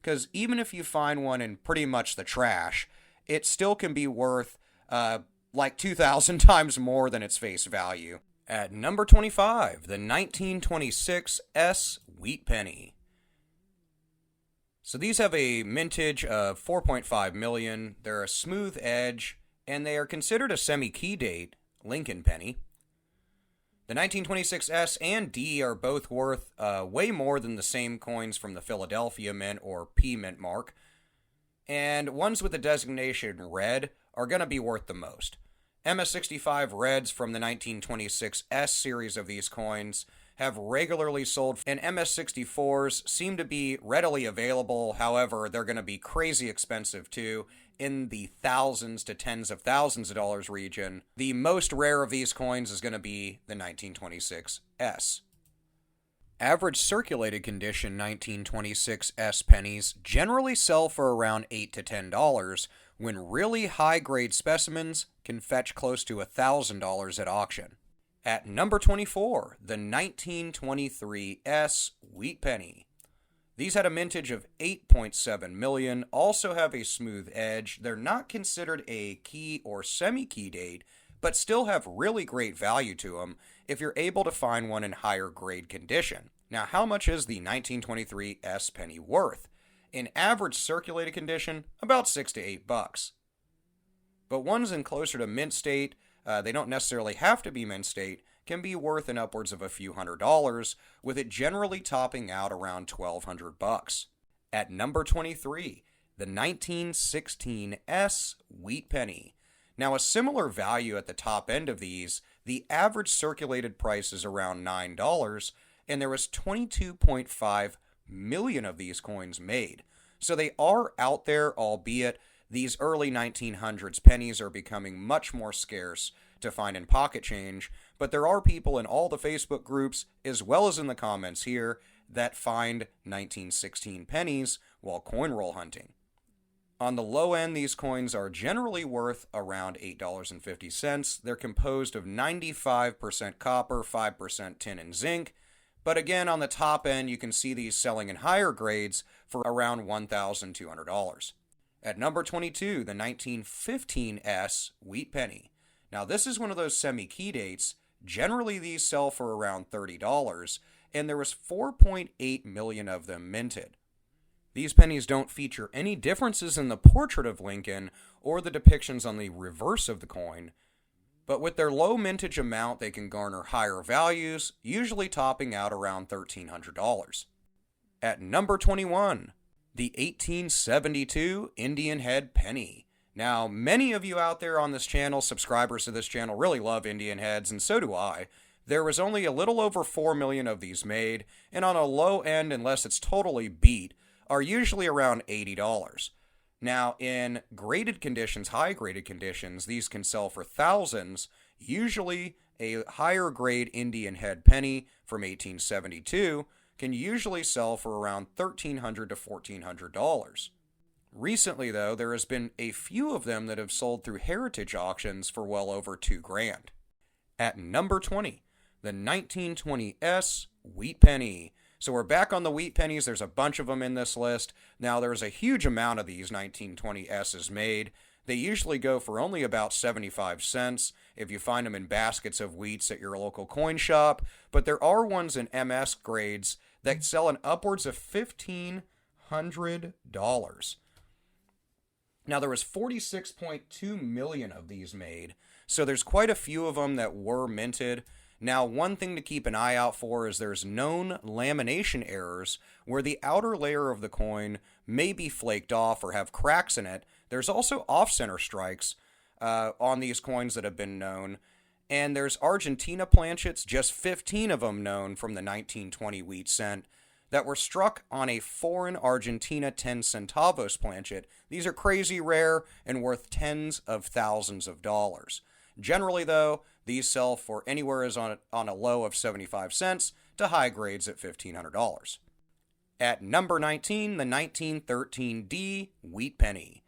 because even if you find one in pretty much the trash, it still can be worth like 2,000 times more than its face value. At number 25, the 1926 S Wheat Penny. So these have a mintage of 4.5 million, they're a smooth edge, and they are considered a semi-key date Lincoln penny. The 1926 S and D are both worth way more than the same coins from the Philadelphia Mint or P Mint mark, and ones with the designation red are going to be worth the most. MS65 Reds from the 1926 S series of these coins have regularly sold, and MS64s seem to be readily available. However, they're going to be crazy expensive too, in the thousands to tens of thousands of dollars region. The most rare of these coins is going to be the 1926 S. Average circulated condition 1926 S pennies generally sell for around $8 to $10, when really high-grade specimens can fetch close to $1,000 at auction. At number 24, the 1923 S Wheat Penny. These had a mintage of 8.7 million, also have a smooth edge. They're not considered a key or semi-key date, but still have really great value to them if you're able to find one in higher grade condition. Now, how much is the 1923 S penny worth? In average circulated condition, about $6 to $8. But ones in closer to mint state, they don't necessarily have to be mint state, can be worth in upwards of a few $100s, with it generally topping out around $1,200. At number 23, the 1916 S Wheat Penny. Now, a similar value at the top end of these, the average circulated price is around $9, and there was 22.5 million of these coins made. So they are out there, albeit these early 1900s pennies are becoming much more scarce to find in pocket change, but there are people in all the Facebook groups, as well as in the comments here, that find 1916 pennies while coin roll hunting. On the low end, these coins are generally worth around $8.50. They're composed of 95% copper, 5% tin and zinc, but again, on the top end, you can see these selling in higher grades for around $1,200. At number 22, the 1915 S Wheat Penny. Now, this is one of those semi-key dates. Generally, these sell for around $30, and there was 4.8 million of them minted. These pennies don't feature any differences in the portrait of Lincoln or the depictions on the reverse of the coin, but with their low mintage amount, they can garner higher values, usually topping out around $1,300. At number 21, the 1872 Indian Head Penny. Now, many of you out there on this channel, subscribers to this channel, really love Indian heads, and so do I. There was only a little over 4 million of these made, and on a low end, unless it's totally beat, are usually around $80. Now, in graded conditions, high graded conditions, these can sell for thousands. Usually, a higher grade Indian head penny from 1872 can usually sell for around $1,300 to $1,400. Recently, though, there has been a few of them that have sold through heritage auctions for well over $2,000. At number 20, the 1920 S Wheat Penny. So we're back on the wheat pennies. There's a bunch of them in this list. Now, there's a huge amount of these 1920 S's made. They usually go for only about 75 cents if you find them in baskets of wheats at your local coin shop. But there are ones in MS grades that sell in upwards of $1,500. Now, there was 46.2 million of these made, so there's quite a few of them that were minted. Now, one thing to keep an eye out for is there's known lamination errors where the outer layer of the coin may be flaked off or have cracks in it. There's also off-center strikes on these coins that have been known. And there's Argentina planchets, just 15 of them known from the 1920 wheat cent, that were struck on a foreign Argentina 10 centavos planchet. These are crazy rare and worth tens of thousands of dollars. Generally, though, these sell for anywhere as on a low of 75 cents to high grades at $1,500. At number 19, the 1913 D Wheat Penny.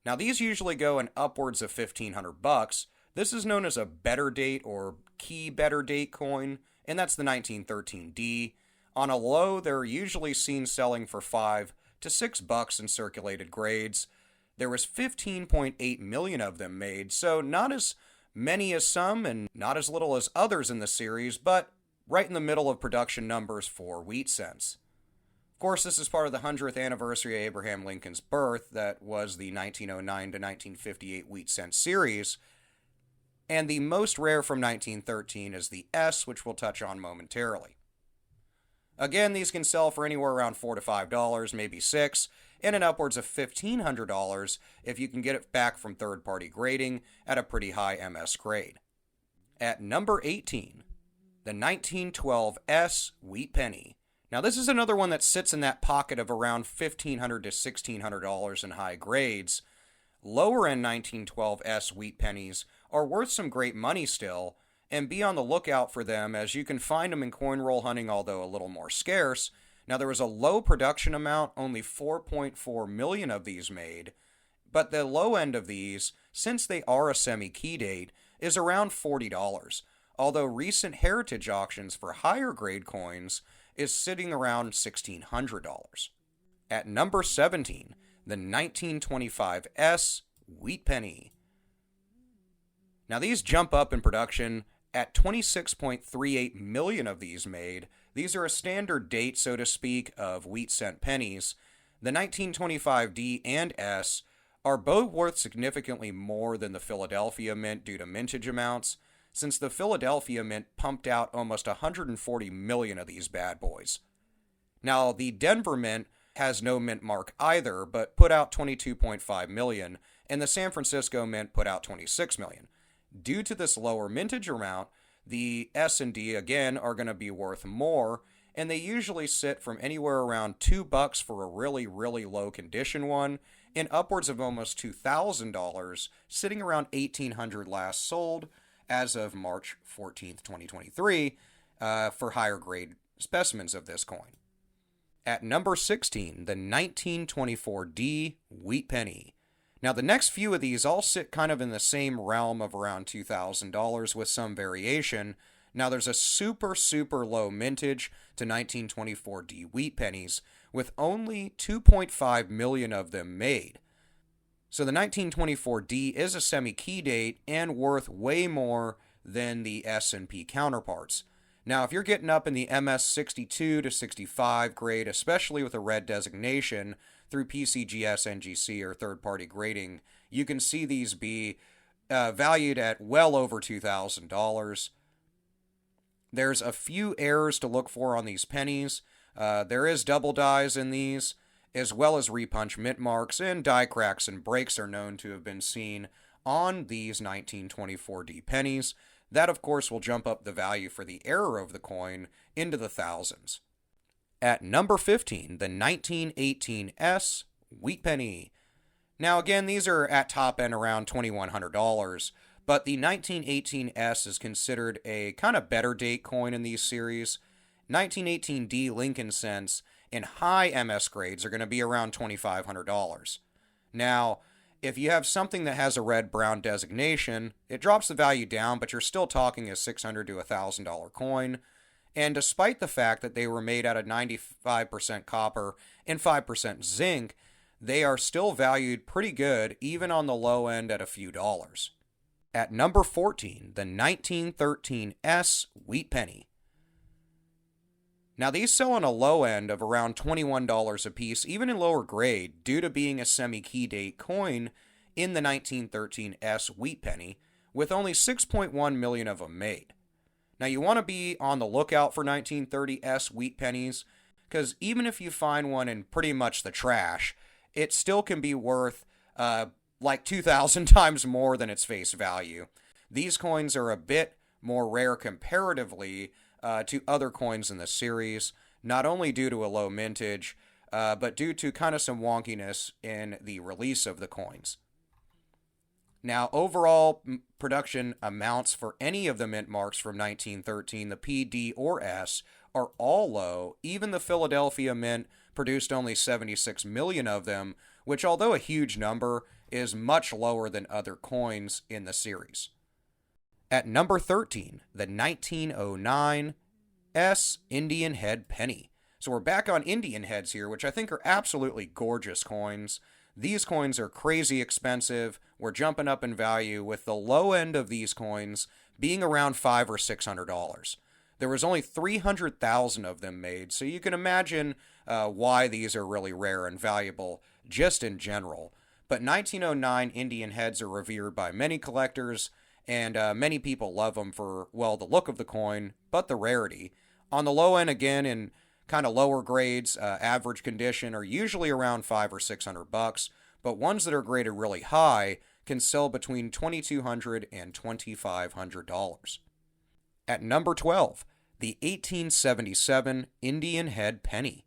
Now, these usually go in upwards of $1,500. This is known as a better date or key better date coin, and that's the 1913 D. On a low, they're usually seen selling for $5 to $6 in circulated grades. There was 15.8 million of them made, so not as many as some and not as little as others in the series, but right in the middle of production numbers for wheat cents. Of course, this is part of the 100th anniversary of Abraham Lincoln's birth, that was the 1909 to 1958 wheat cent series, and the most rare from 1913 is the S, which we'll touch on momentarily. Again, these can sell for anywhere around $4 to $5, maybe $6, and in upwards of $1,500 if you can get it back from third-party grading at a pretty high MS grade. At number 18, the 1912 S Wheat Penny. Now this is another one that sits in that pocket of around $1,500 to $1,600 in high grades. Lower-end 1912 S Wheat Pennies are worth some great money still, and be on the lookout for them as you can find them in coin roll hunting, although a little more scarce. Now there was a low production amount, only 4.4 million of these made, but the low end of these, since they are a semi-key date, is around $40, although recent heritage auctions for higher grade coins is sitting around $1,600. At number 17, the 1925 S Wheat Penny. Now these jump up in production at 26.38 million of these made. These are a standard date, so to speak, of wheat cent pennies. The 1925 D and S are both worth significantly more than the Philadelphia Mint due to mintage amounts, since the Philadelphia Mint pumped out almost 140 million of these bad boys. Now, the Denver Mint has no mint mark either, but put out 22.5 million, and the San Francisco Mint put out 26 million. Due to this lower mintage amount, the S and D again are going to be worth more, and they usually sit from anywhere around $2 for a really, really low condition one, and upwards of almost $2,000, sitting around $1,800 last sold as of March 14th, 2023, for higher grade specimens of this coin. At number 16, the 1924 D Wheat Penny. Now, the next few of these all sit kind of in the same realm of around $2,000 with some variation. Now, there's a super, super low mintage to 1924 D Wheat Pennies, with only 2.5 million of them made. So the 1924 D is a semi-key date and worth way more than the S&P counterparts. Now, if you're getting up in the MS 62 to 65 grade, especially with a red designation, through PCGS, NGC, or third-party grading, you can see these be valued at well over $2,000. There's a few errors to look for on these pennies. There is double dies in these, as well as repunch mint marks, and die cracks and breaks are known to have been seen on these 1924 D pennies. That, of course, will jump up the value for the error of the coin into the thousands. At number 15, the 1918 S Wheat Penny. Now again, these are at top end around $2,100, but the 1918 S is considered a kind of better date coin in these series. 1918 D Lincoln cents in high MS grades are going to be around $2,500. Now, if you have something that has a red-brown designation, it drops the value down, but you're still talking a $600 to $1,000 coin. And despite the fact that they were made out of 95% copper and 5% zinc, they are still valued pretty good, even on the low end at a few dollars. At number 14, the 1913 S Wheat Penny. Now these sell on a low end of around $21 a piece, even in lower grade, due to being a semi-key date coin in the 1913 S Wheat Penny, with only 6.1 million of them made. Now, you want to be on the lookout for 1930 S Wheat Pennies, because even if you find one in pretty much the trash, it still can be worth like 2,000 times more than its face value. These coins are a bit more rare comparatively to other coins in the series, not only due to a low mintage, but due to kind of some wonkiness in the release of the coins. Now, overall production amounts for any of the mint marks from 1913, the P, D, or S, are all low. Even the Philadelphia Mint produced only 76 million of them, which, although a huge number, is much lower than other coins in the series. At number 13, the 1909 S Indian Head Penny. So we're back on Indian heads here, which I think are absolutely gorgeous coins. These coins are crazy expensive. We're jumping up in value with the low end of these coins being around $500 or $600. There was only 300,000 of them made, so you can imagine why these are really rare and valuable just in general. But 1909 Indian heads are revered by many collectors, and many people love them for, well, the look of the coin, but the rarity. On the low end, again, in kind of lower grades, average condition, are usually around $500 or $600, but ones that are graded really high can sell between $2,200 and $2,500. At number 12, the 1877 Indian head penny.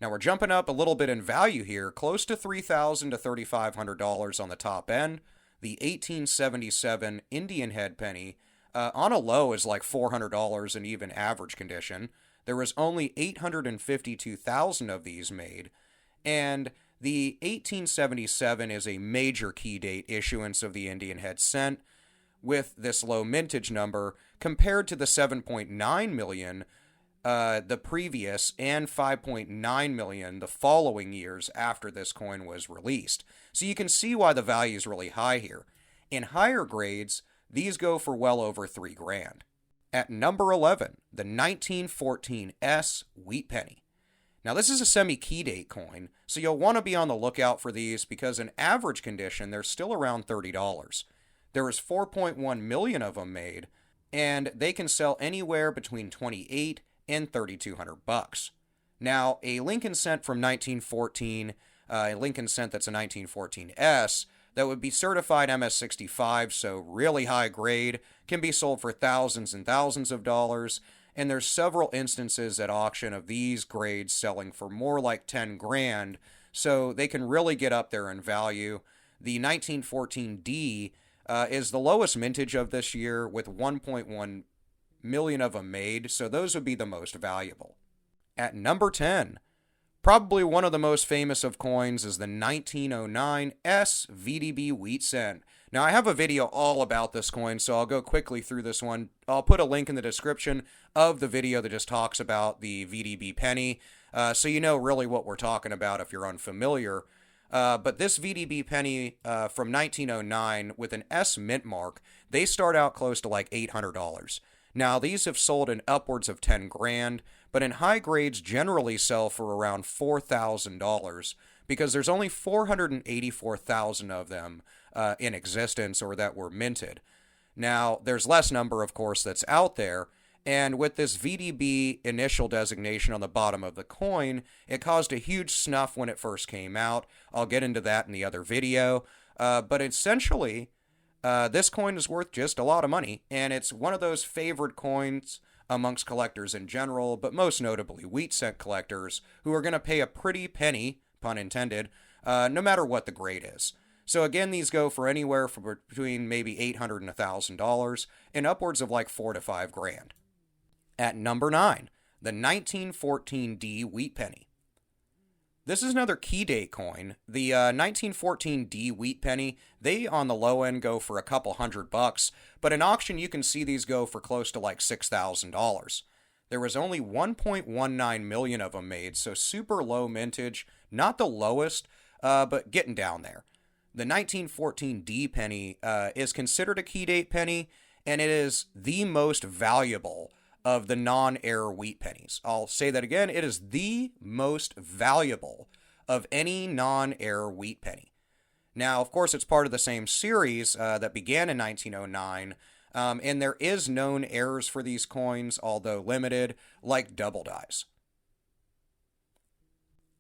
Now we're jumping up a little bit in value here, close to $3,000 to $3,500 on the top end. The 1877 Indian head penny on a low is like $400 in even average condition. There was only 852,000 of these made, and the 1877 is a major key date issuance of the Indian head cent with this low mintage number compared to the 7.9 million the previous and 5.9 million the following years after this coin was released. So you can see why the value is really high here. In higher grades, these go for well over $3,000. At number 11, the 1914 S wheat penny. Now this is a semi-key date coin, so you'll want to be on the lookout for these because in average condition, they're still around $30. There was 4.1 million of them made, and they can sell anywhere between $2,800 and $3,200. Now, a Lincoln cent from 1914, a Lincoln cent that's a 1914 S, that would be certified MS65, so really high grade, can be sold for thousands and thousands of dollars, and there's several instances at auction of these grades selling for more like $10,000, so they can really get up there in value. The 1914D is the lowest mintage of this year with 1.1 million of them made, so those would be the most valuable. At number 10, probably one of the most famous of coins is the 1909 S VDB wheat cent. Now I have a video all about this coin, so I'll go quickly through this one. I'll put a link in the description of the video that just talks about the VDB penny, so you know really what we're talking about if you're unfamiliar. But this VDB penny from 1909 with an S mint mark, they start out close to like $800. Now, these have sold in upwards of $10,000, but in high grades generally sell for around $4,000 because there's only 484,000 of them in existence or that were minted. Now, there's less number, of course, that's out there, and with this VDB initial designation on the bottom of the coin, it caused a huge snuff when it first came out. I'll get into that in the other video, but essentially, this coin is worth just a lot of money, and it's one of those favored coins amongst collectors in general, but most notably wheat cent collectors, who are going to pay a pretty penny, pun intended, no matter what the grade is. So again, these go for anywhere from between maybe $800 and $1,000, and upwards of like $4,000 to $5,000. At number 9, the 1914D wheat penny. This is another key date coin. The 1914D wheat penny, they on the low end go for a couple $100, but in auction you can see these go for close to like $6,000. There was only 1.19 million of them made, so super low mintage, not the lowest, but getting down there. The 1914D penny is considered a key date penny, and it is the most valuable of the non-heir wheat pennies. I'll say that again, it is the most valuable of any non-heir wheat penny. Now, of course, it's part of the same series that began in 1909, and there is known heirs for these coins, although limited, like double dies.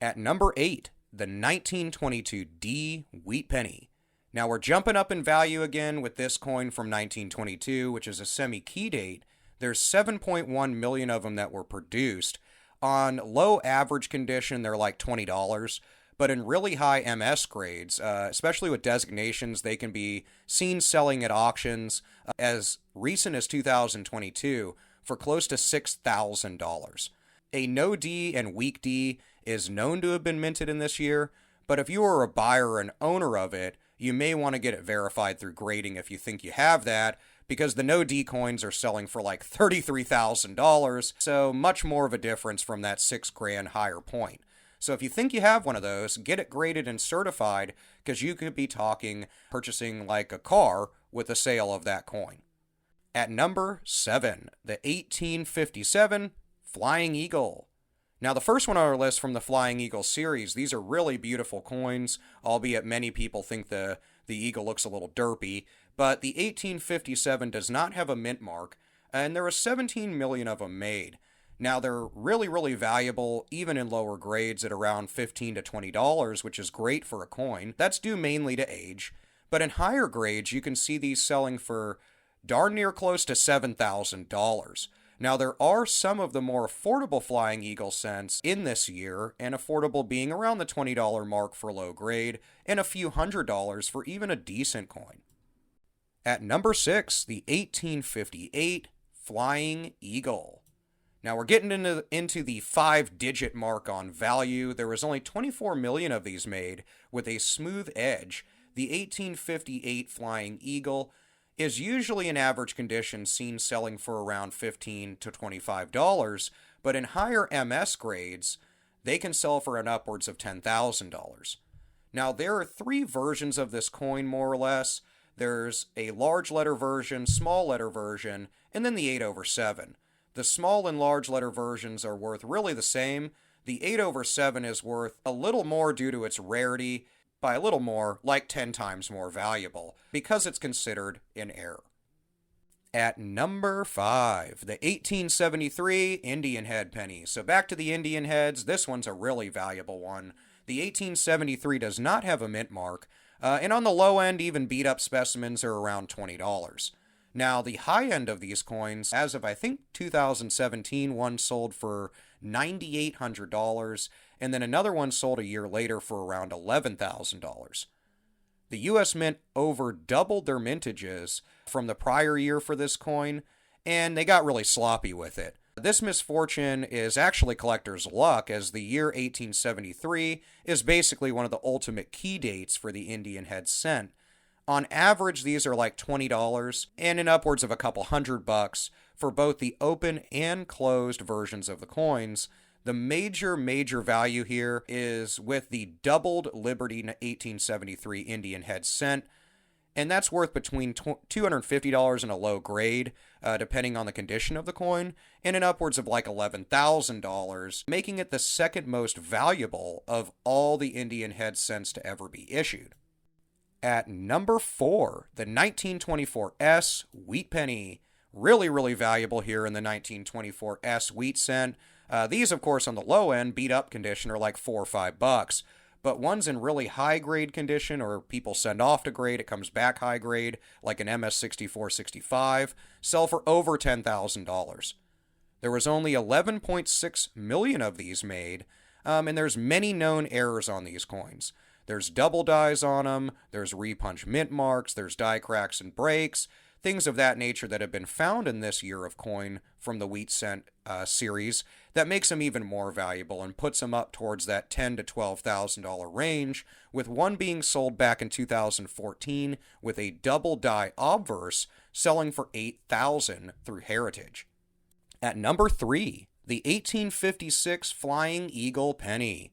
At number 8, the 1922D wheat penny. Now, we're jumping up in value again with this coin from 1922, which is a semi-key date. There's 7.1 million of them that were produced. On low average condition, they're like $20, but in really high MS grades, especially with designations, they can be seen selling at auctions as recent as 2022 for close to $6,000. A no D and weak D is known to have been minted in this year, but if you are a buyer and owner of it, you may want to get it verified through grading if you think you have that, because the no D coins are selling for like $33,000, so much more of a difference from that $6,000 higher point. So if you think you have one of those, get it graded and certified, because you could be talking purchasing like a car with the sale of that coin. At number 7, the 1857 Flying Eagle. Now, the first one on our list from the Flying Eagle series, these are really beautiful coins, albeit many people think the eagle looks a little derpy, but the 1857 does not have a mint mark, and there are 17 million of them made. Now, they're really, really valuable, even in lower grades at around $15 to $20, which is great for a coin. That's due mainly to age, but in higher grades, you can see these selling for darn near close to $7,000. Now, there are some of the more affordable Flying Eagle cents in this year, and affordable being around the $20 mark for low grade, and a few $100s for even a decent coin. At number 6, the 1858 Flying Eagle. Now, we're getting into the 5-digit mark on value. There was only 24 million of these made with a smooth edge. The 1858 Flying Eagle is usually in average condition seen selling for around $15 to $25, but in higher MS grades, they can sell for an upwards of $10,000. Now, there are 3 versions of this coin, more or less. There's a large letter version, small letter version, and then the 8/7. The small and large letter versions are worth really the same. The 8/7 is worth a little more due to its rarity, by a little more, like 10 times more valuable, because it's considered in error. At number 5, the 1873 Indian Head Penny. So back to the Indian Heads, this one's a really valuable one. The 1873 does not have a mint mark, and on the low end, even beat-up specimens are around $20. Now, the high end of these coins, as of I think 2017, one sold for $9,800, and then another one sold a year later for around $11,000. The U.S. Mint over doubled their mintages from the prior year for this coin, and they got really sloppy with it. This misfortune is actually collector's luck, as the year 1873 is basically one of the ultimate key dates for the Indian Head cent. On average, these are like $20 and in upwards of a couple $100 for both the open and closed versions of the coins. The major value here is with the doubled Liberty 1873 Indian Head cent, and that's worth between $250 in a low grade, depending on the condition of the coin, and in upwards of like $11,000, making it the second most valuable of all the Indian Head cents to ever be issued. At number 4, the 1924 S Wheat Penny. Really valuable here in the 1924 S Wheat cent. These, of course, on the low end, beat up condition are like $4 or $5. But ones in really high grade condition, or people send off to grade, it comes back high grade, like an MS-6465, sell for over $10,000. There was only 11.6 million of these made, and there's many known errors on these coins. There's double dies on them, there's repunch mint marks, there's die cracks and breaks, things of that nature that have been found in this year of coin from the Wheat Cent series that makes them even more valuable and puts them up towards that $10,000 to $12,000 range, with one being sold back in 2014 with a double die obverse selling for $8,000 through Heritage. At number 3, the 1856 Flying Eagle Penny.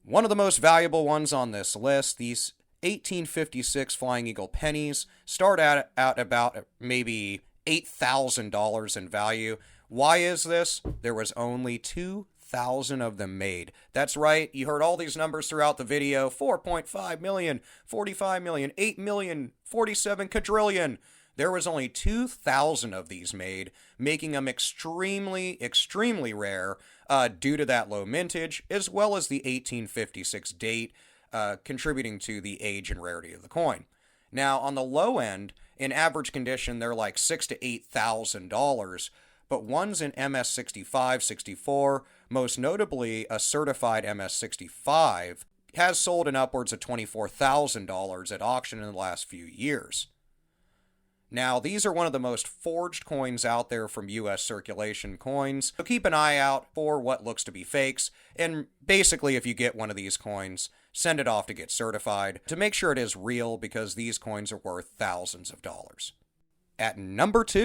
One of the most valuable ones on this list. These 1856 Flying Eagle pennies start at about maybe $8,000 in value. Why is this? There was only 2,000 of them made. That's right, you heard all these numbers throughout the video. 4.5 million, 45 million, 8 million, 47 quadrillion. There was only 2,000 of these made, making them extremely rare due to that low mintage, as well as the 1856 date, contributing to the age and rarity of the coin. Now, on the low end, in average condition, they're like $6,000 to $8,000, but ones in MS-65, 64, most notably a certified MS-65, has sold in upwards of $24,000 at auction in the last few years. Now, these are one of the most forged coins out there from U.S. circulation coins, so keep an eye out for what looks to be fakes, and basically if you get one of these coins, send it off to get certified to make sure it is real, because these coins are worth thousands of dollars. At number 2,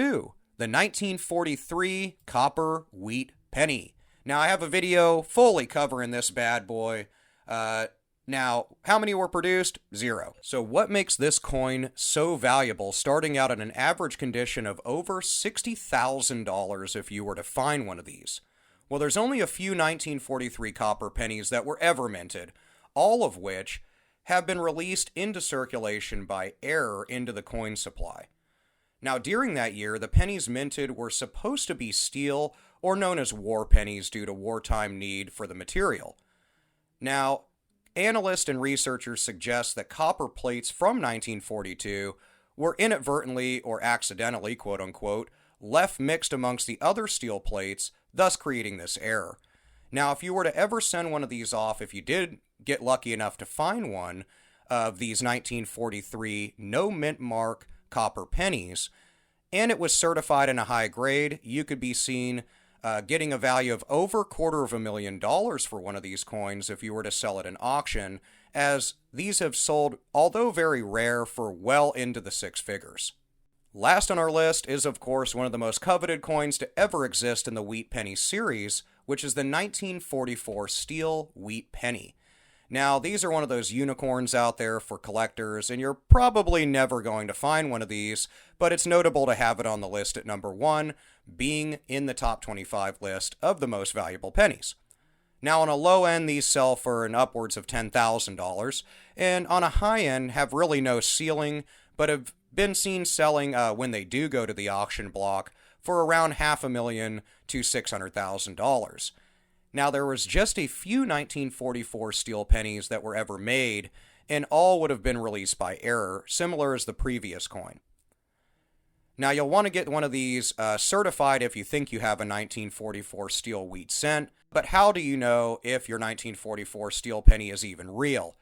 the 1943 copper wheat penny. Now, I have a video fully covering this bad boy. Now, how many were produced? 0. So what makes this coin so valuable, starting out at an average condition of over $60,000 if you were to find one of these? Well, there's only a few 1943 copper pennies that were ever minted, all of which have been released into circulation by error into the coin supply. Now, during that year, the pennies minted were supposed to be steel, or known as war pennies due to wartime need for the material. Now, analysts and researchers suggest that copper plates from 1942 were inadvertently or accidentally, quote-unquote, left mixed amongst the other steel plates, thus creating this error. Now, if you were to ever send one of these off, if you did get lucky enough to find one of these 1943 no mint mark copper pennies, and it was certified in a high grade, you could be seen getting a value of over $250,000 for one of these coins if you were to sell at an auction, as these have sold, although very rare, for well into the 6 figures. Last on our list is, of course, one of the most coveted coins to ever exist in the wheat penny series, which is the 1944 steel wheat penny. Now, these are one of those unicorns out there for collectors, and you're probably never going to find one of these, but it's notable to have it on the list at number 1, being in the top 25 list of the most valuable pennies. Now, on a low end, these sell for an upwards of $10,000, and on a high end, have really no ceiling, but have been seen selling when they do go to the auction block for around $500,000 to $600,000. Now, there was just a few 1944 steel pennies that were ever made, and all would have been released by error, similar as the previous coin. Now, you'll want to get one of these certified if you think you have a 1944 steel wheat cent, but how do you know if your 1944 steel penny is even real?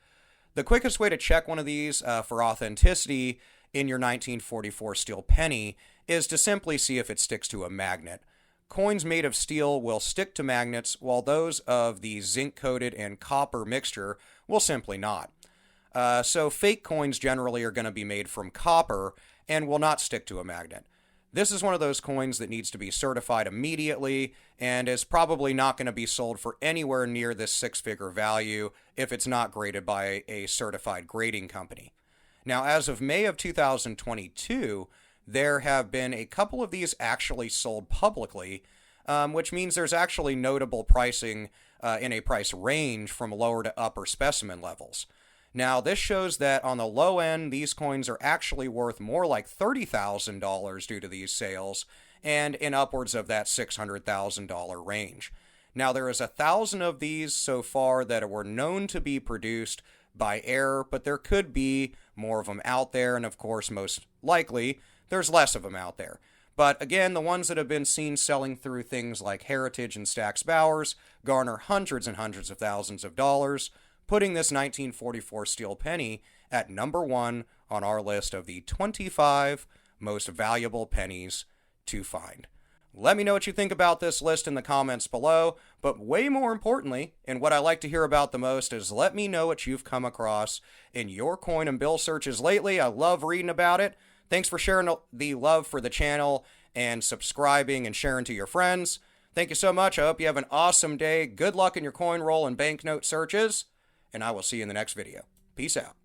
The quickest way to check one of these for authenticity in your 1944 steel penny is to simply see if it sticks to a magnet. Coins made of steel will stick to magnets, while those of the zinc-coated and copper mixture will simply not. So fake coins generally are going to be made from copper and will not stick to a magnet. This is one of those coins that needs to be certified immediately and is probably not going to be sold for anywhere near this 6-figure value if it's not graded by a certified grading company. Now, as of May of 2022, there have been a couple of these actually sold publicly, which means there's actually notable pricing in a price range from lower to upper specimen levels. Now, this shows that on the low end, these coins are actually worth more like $30,000 due to these sales, and in upwards of that $600,000 range. Now, there is 1,000 of these so far that were known to be produced by error, but there could be more of them out there, and of course, most likely, there's less of them out there. But again, the ones that have been seen selling through things like Heritage and Stack's Bowers garner hundreds and hundreds of thousands of dollars, putting this 1944 steel penny at number 1 on our list of the 25 most valuable pennies to find. Let me know what you think about this list in the comments below, but way more importantly, and what I like to hear about the most, is let me know what you've come across in your coin and bill searches lately. I love reading about it. Thanks for sharing the love for the channel and subscribing and sharing to your friends. Thank you so much. I hope you have an awesome day. Good luck in your coin roll and banknote searches, and I will see you in the next video. Peace out.